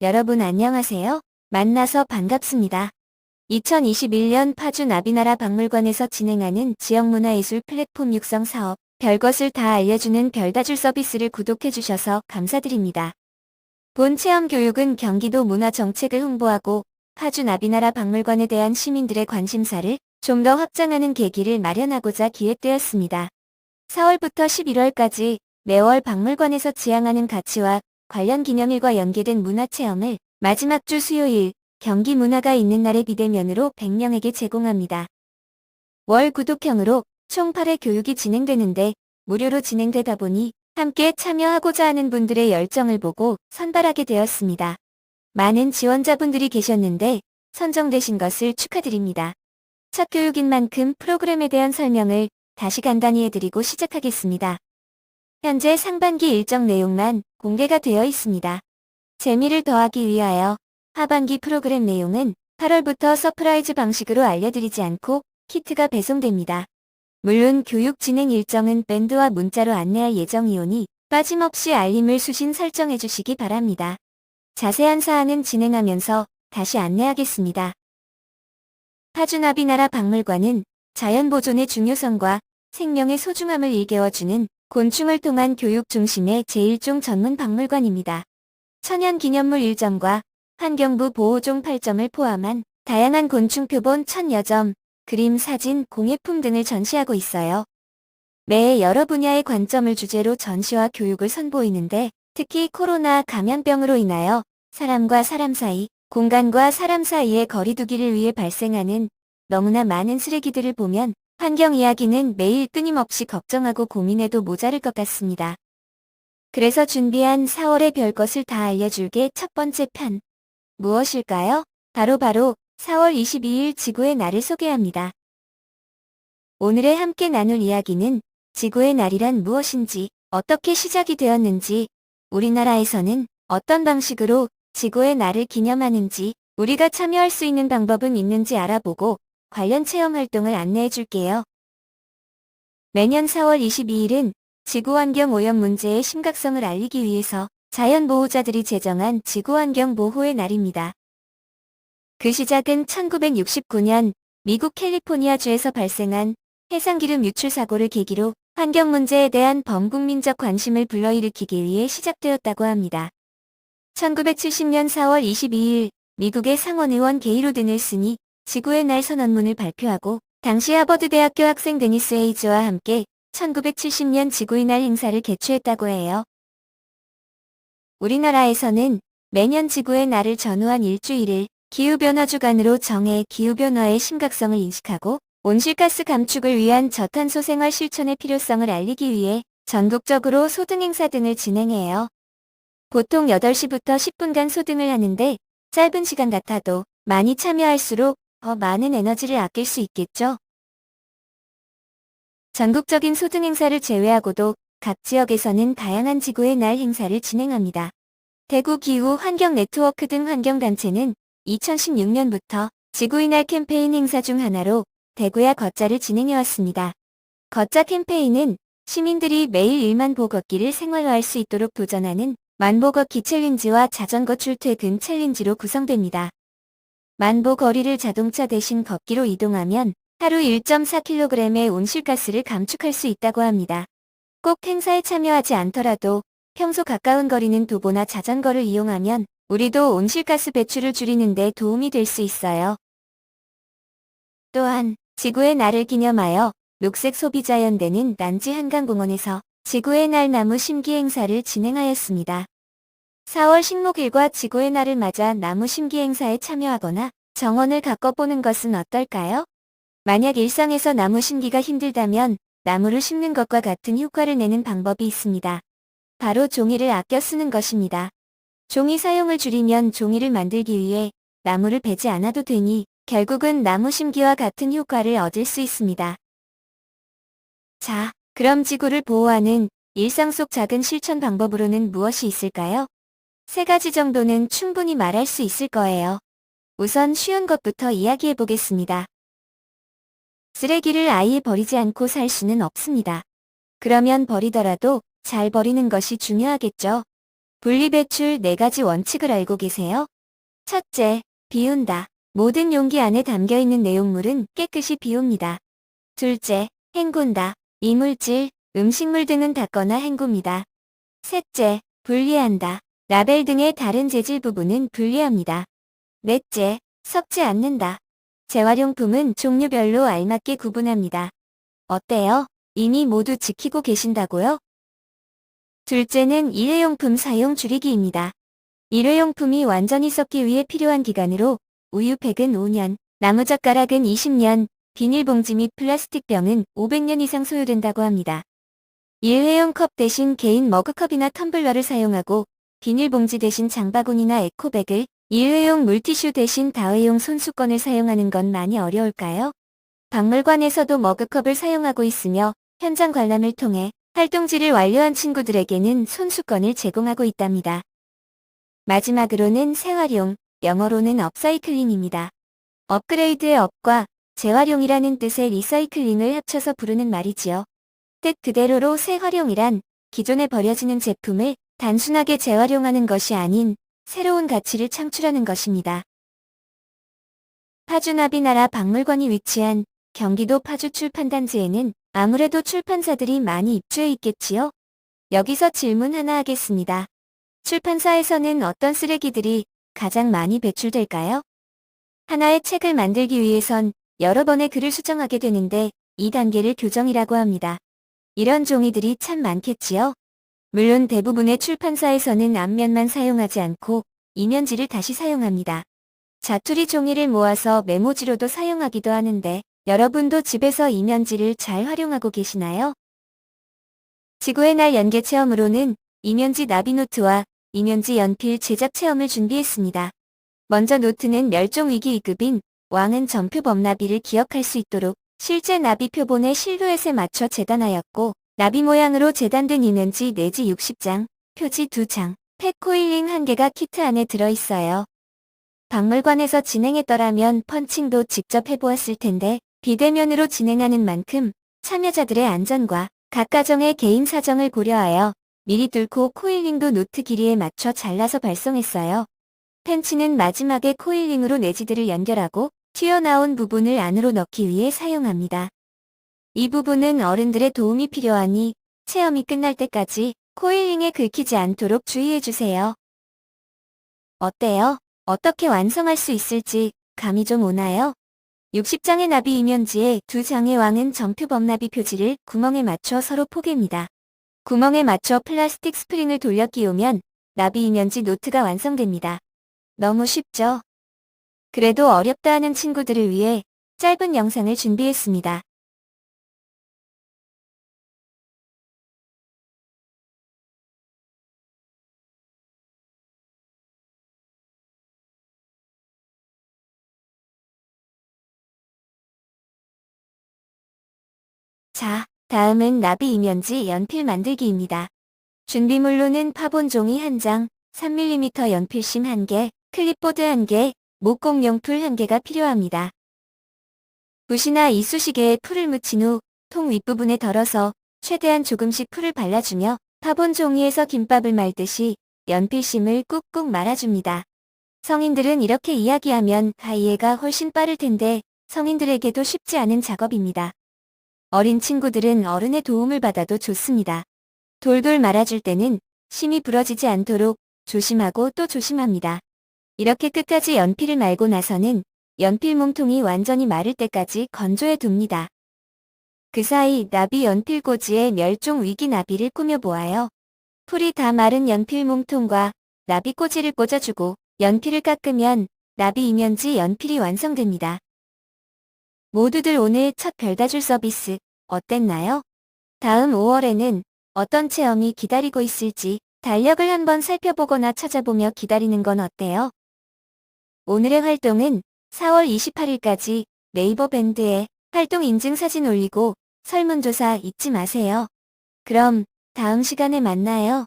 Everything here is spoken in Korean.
여러분 안녕하세요. 만나서 반갑습니다. 2021년 파주 나비나라 박물관에서 진행하는 지역문화예술 플랫폼 육성 사업 별것을 다 알려주는 별다줄 서비스를 구독해주셔서 감사드립니다. 본 체험교육은 경기도 문화정책을 홍보하고 파주 나비나라 박물관에 대한 시민들의 관심사를 좀 더 확장하는 계기를 마련하고자 기획되었습니다. 4월부터 11월까지 매월 박물관에서 지향하는 가치와 관련 기념일과 연계된 문화체험을 마지막 주 수요일 경기 문화가 있는 날의 비대면으로 100명에게 제공합니다. 월 구독형으로 총 8회 교육이 진행되는데 무료로 진행되다 보니 함께 참여하고자 하는 분들의 열정을 보고 선발하게 되었습니다. 많은 지원자분들이 계셨는데 선정되신 것을 축하드립니다. 첫 교육인 만큼 프로그램에 대한 설명을 다시 간단히 해드리고 시작하겠습니다. 현재 상반기 일정 내용만 공개가 되어 있습니다. 재미를 더하기 위하여 하반기 프로그램 내용은 8월부터 서프라이즈 방식으로 알려드리지 않고 키트가 배송됩니다. 물론 교육 진행 일정은 밴드와 문자로 안내할 예정이오니 빠짐없이 알림을 수신 설정해 주시기 바랍니다. 자세한 사항은 진행하면서 다시 안내하겠습니다. 파주 나비나라 박물관은 자연보존의 중요성과 생명의 소중함을 일깨워주는 곤충을 통한 교육 중심의 제1종 전문 박물관입니다. 천연기념물 1점과 환경부 보호종 8점을 포함한 다양한 곤충 표본 1000여 점, 그림, 사진, 공예품 등을 전시하고 있어요. 매해 여러 분야의 관점을 주제로 전시와 교육을 선보이는데 특히 코로나 감염병으로 인하여 사람과 사람 사이, 공간과 사람 사이의 거리두기를 위해 발생하는 너무나 많은 쓰레기들을 보면 환경 이야기는 매일 끊임없이 걱정하고 고민해도 모자랄 것 같습니다. 그래서 준비한 4월의 별것을 다 알려줄게 첫 번째 편. 무엇일까요? 바로 4월 22일 지구의 날을 소개합니다. 오늘의 함께 나눌 이야기는 지구의 날이란 무엇인지, 어떻게 시작이 되었는지, 우리나라에서는 어떤 방식으로 지구의 날을 기념하는지, 우리가 참여할 수 있는 방법은 있는지 알아보고 관련 체험 활동을 안내해 줄게요. 매년 4월 22일은 지구환경 오염 문제의 심각성을 알리기 위해서 자연보호자들이 제정한 지구환경 보호의 날입니다. 그 시작은 1969년 미국 캘리포니아주에서 발생한 해상기름 유출 사고를 계기로 환경 문제에 대한 범국민적 관심을 불러일으키기 위해 시작되었다고 합니다. 1970년 4월 22일 미국의 상원의원 게이로드 넬슨이 지구의 날 선언문을 발표하고 당시 하버드 대학교 학생 데니스 헤이즈와 함께 1970년 지구의 날 행사를 개최했다고 해요. 우리나라에서는 매년 지구의 날을 전후한 일주일을 기후변화 주간으로 정해 기후변화의 심각성을 인식하고 온실가스 감축을 위한 저탄소 생활 실천의 필요성을 알리기 위해 전국적으로 소등 행사 등을 진행해요. 보통 8시부터 10분간 소등을 하는데 짧은 시간 같아도 많이 참여할수록 더 많은 에너지를 아낄 수 있겠죠. 전국적인 소등 행사를 제외하고도 각 지역에서는 다양한 지구의 날 행사를 진행합니다. 대구 기후 환경 네트워크 등 환경단체는 2016년부터 지구의 날 캠페인 행사 중 하나로 대구야 걷자를 진행해왔습니다. 걷자 캠페인은 시민들이 매일 1만 보 걷기를 생활화할 수 있도록 도전하는 만보 걷기 챌린지와 자전거 출퇴근 챌린지로 구성됩니다. 만보 거리를 자동차 대신 걷기로 이동하면 하루 1.4kg의 온실가스를 감축할 수 있다고 합니다. 꼭 행사에 참여하지 않더라도 평소 가까운 거리는 도보나 자전거를 이용하면 우리도 온실가스 배출을 줄이는 데 도움이 될 수 있어요. 또한 지구의 날을 기념하여 녹색소비자연대는 난지 한강공원에서 지구의 날 나무 심기 행사를 진행하였습니다. 4월 식목일과 지구의 날을 맞아 나무 심기 행사에 참여하거나 정원을 가꿔보는 것은 어떨까요? 만약 일상에서 나무 심기가 힘들다면 나무를 심는 것과 같은 효과를 내는 방법이 있습니다. 바로 종이를 아껴 쓰는 것입니다. 종이 사용을 줄이면 종이를 만들기 위해 나무를 베지 않아도 되니 결국은 나무 심기와 같은 효과를 얻을 수 있습니다. 자, 그럼 지구를 보호하는 일상 속 작은 실천 방법으로는 무엇이 있을까요? 3가지 정도는 충분히 말할 수 있을 거예요. 우선 쉬운 것부터 이야기해 보겠습니다. 쓰레기를 아예 버리지 않고 살 수는 없습니다. 그러면 버리더라도 잘 버리는 것이 중요하겠죠. 분리배출 4가지 원칙을 알고 계세요? 첫째, 비운다. 모든 용기 안에 담겨있는 내용물은 깨끗이 비웁니다. 둘째, 헹군다. 이물질, 음식물 등은 닦거나 헹굽니다. 셋째, 분리한다. 라벨 등의 다른 재질 부분은 분리합니다. 넷째, 섞지 않는다. 재활용품은 종류별로 알맞게 구분합니다. 어때요? 이미 모두 지키고 계신다고요? 둘째는 일회용품 사용 줄이기입니다. 일회용품이 완전히 썩기 위해 필요한 기간으로 우유팩은 5년, 나무젓가락은 20년, 비닐봉지 및 플라스틱병은 500년 이상 소요된다고 합니다. 일회용 컵 대신 개인 머그컵이나 텀블러를 사용하고 비닐봉지 대신 장바구니나 에코백을, 일회용 물티슈 대신 다회용 손수건을 사용하는 건 많이 어려울까요? 박물관에서도 머그컵을 사용하고 있으며 현장 관람을 통해 활동지를 완료한 친구들에게는 손수건을 제공하고 있답니다. 마지막으로는 재활용, 영어로는 업사이클링입니다. 업그레이드의 업과 재활용이라는 뜻의 리사이클링을 합쳐서 부르는 말이지요. 뜻 그대로로 재활용이란 기존에 버려지는 제품을 단순하게 재활용하는 것이 아닌 새로운 가치를 창출하는 것입니다. 파주 나비나라 박물관이 위치한 경기도 파주 출판단지에는 아무래도 출판사들이 많이 입주해 있겠지요? 여기서 질문 하나 하겠습니다. 출판사에서는 어떤 쓰레기들이 가장 많이 배출될까요? 하나의 책을 만들기 위해선 여러 번의 글을 수정하게 되는데 이 단계를 교정이라고 합니다. 이런 종이들이 참 많겠지요? 물론 대부분의 출판사에서는 앞면만 사용하지 않고 이면지를 다시 사용합니다. 자투리 종이를 모아서 메모지로도 사용하기도 하는데 여러분도 집에서 이면지를 잘 활용하고 계시나요? 지구의 날 연계 체험으로는 이면지 나비노트와 이면지 연필 제작 체험을 준비했습니다. 먼저 노트는 멸종위기 2급인 왕은 전표 범나비를 기억할 수 있도록 실제 나비 표본의 실루엣에 맞춰 재단하였고 나비 모양으로 재단된 이면지 내지 60장, 표지 2장, 팩코일링 1개가 키트 안에 들어있어요. 박물관에서 진행했더라면 펀칭도 직접 해보았을 텐데 비대면으로 진행하는 만큼 참여자들의 안전과 각 가정의 개인 사정을 고려하여 미리 뚫고 코일링도 노트 길이에 맞춰 잘라서 발송했어요. 펜치는 마지막에 코일링으로 내지들을 연결하고 튀어나온 부분을 안으로 넣기 위해 사용합니다. 이 부분은 어른들의 도움이 필요하니 체험이 끝날 때까지 코일링에 긁히지 않도록 주의해주세요. 어때요? 어떻게 완성할 수 있을지 감이 좀 오나요? 60장의 나비 이면지에 2장의 왕은 전표 범나비 표지를 구멍에 맞춰 서로 포개입니다. 구멍에 맞춰 플라스틱 스프링을 돌려 끼우면 나비 이면지 노트가 완성됩니다. 너무 쉽죠? 그래도 어렵다 하는 친구들을 위해 짧은 영상을 준비했습니다. 자, 다음은 나비 이면지 연필 만들기입니다. 준비물로는 파본 종이 1장, 3mm 연필심 1개, 클립보드 1개, 목공용풀 1개가 필요합니다. 붓이나 이쑤시개에 풀을 묻힌 후 통 윗부분에 덜어서 최대한 조금씩 풀을 발라주며 파본 종이에서 김밥을 말듯이 연필심을 꾹꾹 말아줍니다. 성인들은 이렇게 이야기하면 다 이해가 훨씬 빠를 텐데 성인들에게도 쉽지 않은 작업입니다. 어린 친구들은 어른의 도움을 받아도 좋습니다. 돌돌 말아줄 때는 심이 부러지지 않도록 조심하고 또 조심합니다. 이렇게 끝까지 연필을 말고 나서는 연필 몸통이 완전히 마를 때까지 건조해 둡니다. 그 사이 나비 연필 꽂이에 멸종 위기 나비를 꾸며보아요. 풀이 다 마른 연필 몸통과 나비 꽂이를 꽂아주고 연필을 깎으면 나비 이면지 연필이 완성됩니다. 모두들 오늘 첫 별다줄 서비스 어땠나요? 다음 5월에는 어떤 체험이 기다리고 있을지 달력을 한번 살펴보거나 찾아보며 기다리는 건 어때요? 오늘의 활동은 4월 28일까지 네이버 밴드에 활동 인증 사진 올리고 설문조사 잊지 마세요. 그럼 다음 시간에 만나요.